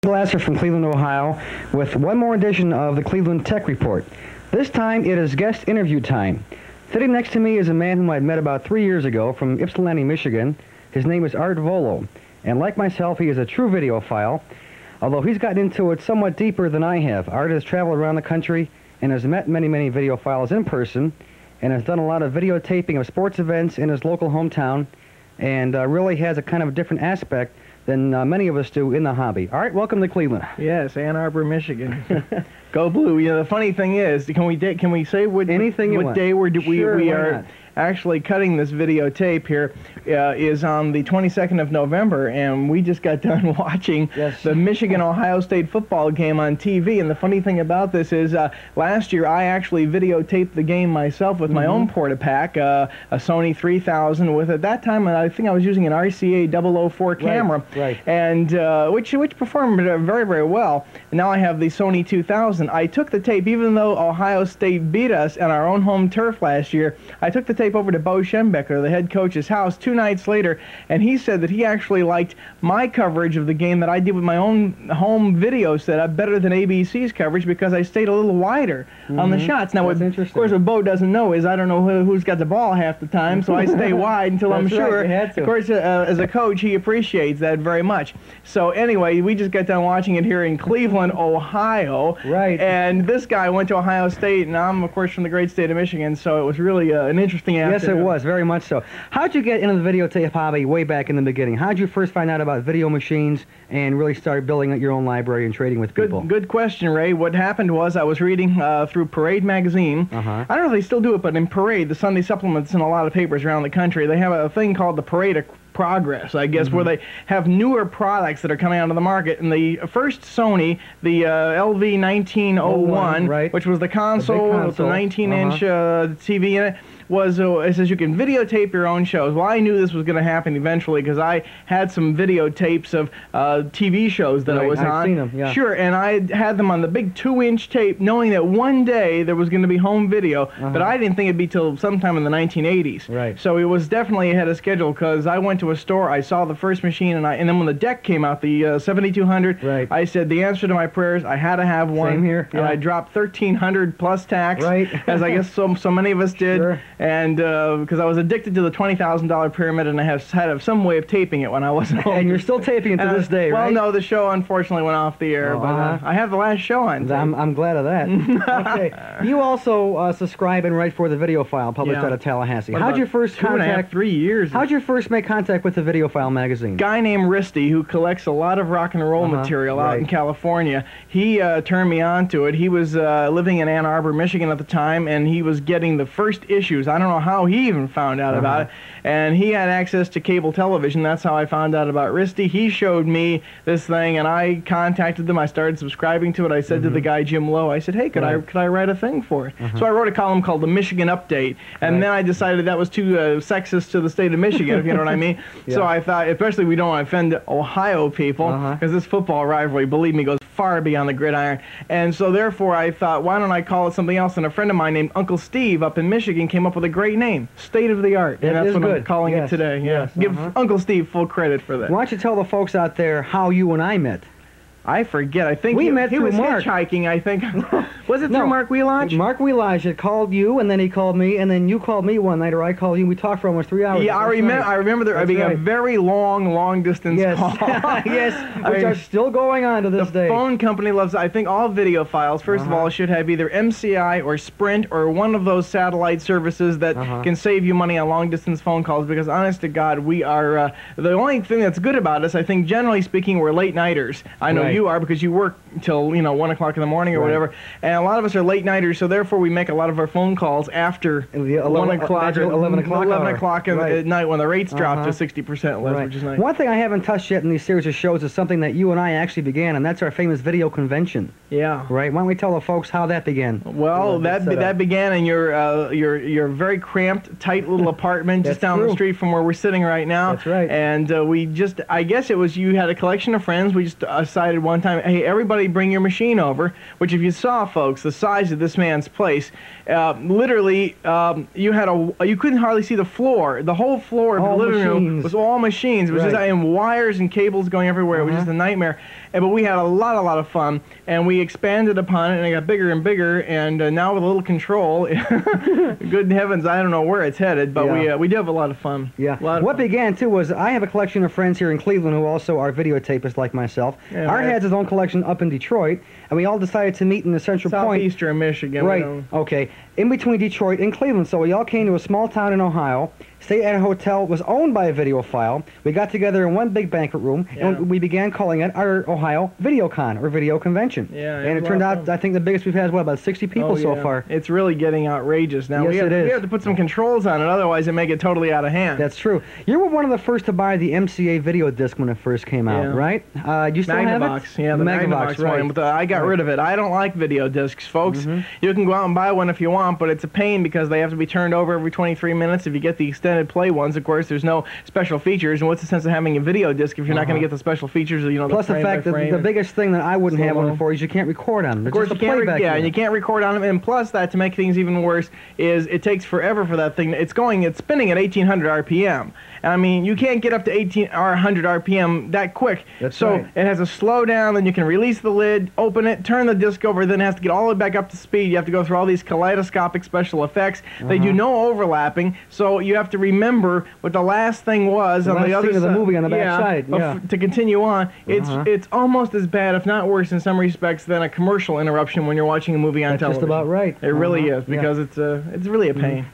Glasser from Cleveland, Ohio, with one more edition of the Cleveland Tech Report. This time it is guest interview time. Sitting next to me is a man whom I met about 3 years ago from Ypsilanti, Michigan. His name is Art Vuolo, and like myself, he is a true videophile, although he's gotten into it somewhat deeper than I have. Art has traveled around the country and has met many videophiles in person, and has done a lot of videotaping of sports events in his local hometown, and really has a kind of different aspect than many of us do in the hobby. Art, welcome to Cleveland. Yes, Ann Arbor, Michigan. Go Blue. You know, the funny thing is, can we say what day we are actually cutting this videotape here is on the 22nd of November, and we just got done watching the Michigan-Ohio State football game on TV. And the funny thing about this is, last year I actually videotaped the game myself with my own Portapack, a Sony 3000. With at that time, I think I was using an RCA 004 camera, and which performed very well. And now I have the Sony 2000. I took the tape, even though Ohio State beat us on our own home turf last year. I took the tape over to Bo Schembecker, the head coach's house, 2 nights later, and he said that he actually liked my coverage of the game that I did with my own home video setup better than ABC's coverage, because I stayed a little wider on the shots. Now, of course, what Bo doesn't know is I don't know who's got the ball half the time, so I stay wide until I'm sure. Of course, as a coach, he appreciates that very much. So anyway, we just got done watching it here in Cleveland, Ohio. And this guy went to Ohio State, and I'm, of course, from the great state of Michigan, so it was really an interesting afternoon. Yes, it was, very much so. How'd you get into the videotape hobby way back in the beginning? How'd you first find out about video machines and really start building up your own library and trading with people? Good question, Ray. What happened was I was reading through Parade magazine. I don't know if they still do it, but in Parade, the Sunday supplements in a lot of papers around the country, they have a thing called the Parade of Progress, I guess, where they have newer products that are coming out of the market. And the first Sony, the LV 1901, which was the console with the 19-inch TV in it, it says you can videotape your own shows. Well, I knew this was going to happen eventually, because I had some videotapes of TV shows that I was on. I've seen them, Sure, and I had them on the big 2-inch tape, knowing that one day there was going to be home video, but I didn't think it'd be till sometime in the 1980s. So it was definitely ahead of schedule, because I went to a store, I saw the first machine, and then when the deck came out, the 7200, I said the answer to my prayers, I had to have one. Same here. And I dropped 1,300 plus tax, as I guess so many of us did. And because I was addicted to the $20,000 pyramid, and I had some way of taping it when I wasn't home. And you're still taping it to this day, right? Well, no, the show unfortunately went off the air, but I have the last show on tape. I'm glad of that. Okay. You also subscribe and write for the Videophile, published out of Tallahassee. How'd you first contact? 3 years. How'd you first make contact with the Videophile magazine? Guy named Risty, who collects a lot of rock and roll material out in California. He turned me on to it. He was living in Ann Arbor, Michigan at the time, and he was getting the first issues. I don't know how he even found out about it. And he had access to cable television. That's how I found out about Risty. He showed me this thing, and I contacted them. I started subscribing to it. I said to the guy, Jim Lowe, I said, hey, could I write a thing for it? So I wrote a column called The Michigan Update, and then I decided that was too sexist to the state of Michigan, if you know what I mean. So I thought, especially we don't want to offend Ohio people, because this football rivalry, believe me, goes far beyond the gridiron. And so therefore I thought, why don't I call it something else? And a friend of mine named Uncle Steve up in Michigan came up with a great name, State of the Art. And that's what I'm calling it today. Give Uncle Steve full credit for that. Why don't you tell the folks out there how you and I met? I forget. I think we met through Mark. Hitchhiking, I think. Was it through Mark Wheelodge? Mark Wheelodge had called you, and then he called me, and then you called me one night, or I called you, and we talked for almost 3 hours. Yeah, I remember there being a very long distance call. Which are still going on to this day. The phone company loves, I think all videophiles, first of all, should have either MCI or Sprint or one of those satellite services that can save you money on long distance phone calls, because honest to God, we are, the only thing that's good about us, I think generally speaking, we're late nighters. I know you are, because you work till 1 o'clock in the morning or whatever, and a lot of us are late nighters, so therefore we make a lot of our phone calls after 1 o'clock or 11 o'clock at night, when the rates drop to 60% less, which is nice. One thing I haven't touched yet in these series of shows is something that you and I actually began, and that's our famous video convention. Why don't we tell the folks how that began? Well, that began in your very cramped, tight little apartment just down the street from where we're sitting right now. That's right. And we just, I guess it was, you had a collection of friends. We just decided one time, hey, everybody bring your machine over, which if you saw, folks, the size of this man's place, literally, you couldn't hardly see the floor. The whole floor of the living room was all machines. It was just, and wires and cables going everywhere. It was just a nightmare. But we had a lot of fun, and we expanded upon it, and it got bigger and bigger, and now with a little control, good heavens, I don't know where it's headed, but we do have a lot of fun. Yeah. What began, too, was I have a collection of friends here in Cleveland who also are videotapists like myself. Yeah, Art has his own collection up in Detroit, and we all decided to meet in the Central Point. Southeastern Michigan. Right, okay. In between Detroit and Cleveland. So we all came to a small town in Ohio, stayed at a hotel, was owned by a videophile. We got together in one big banquet room, and we began calling it our Ohio VideoCon, or Video Convention. Yeah, and it turned out, I think the biggest we've had is, what, about 60 people so far? It's really getting outrageous now. Yes, we have to put some controls on it, otherwise it may get totally out of hand. That's true. You were one of the first to buy the MCA video disc when it first came out, right? You still have it? Yeah, the Magnavox one. But I got rid of it. I don't like video discs, folks. You can go out and buy one if you want, but it's a pain because they have to be turned over every 23 minutes. If you get the extended play ones, of course, there's no special features. And what's the sense of having a video disc if you're not going to get the special features? Plus the fact that the biggest thing that I wouldn't have one for is you can't record on them. Of course, you can't. And you can't record on them. And plus that, to make things even worse, is it takes forever for that thing. It's spinning at 1800 RPM. And I mean, you can't get up to 100 RPM that quick. So it has to slow down, then you can release the lid, open it, turn the disc over, then it has to get all the way back up to speed. You have to go through all these kaleidoscopic special effects. They do no overlapping, so you have to remember what the last thing was on the other side of the movie on the back side. To continue on, it's almost as bad, if not worse, in some respects, than a commercial interruption when you're watching a movie on television. That's just about right. It really is, because it's really a pain.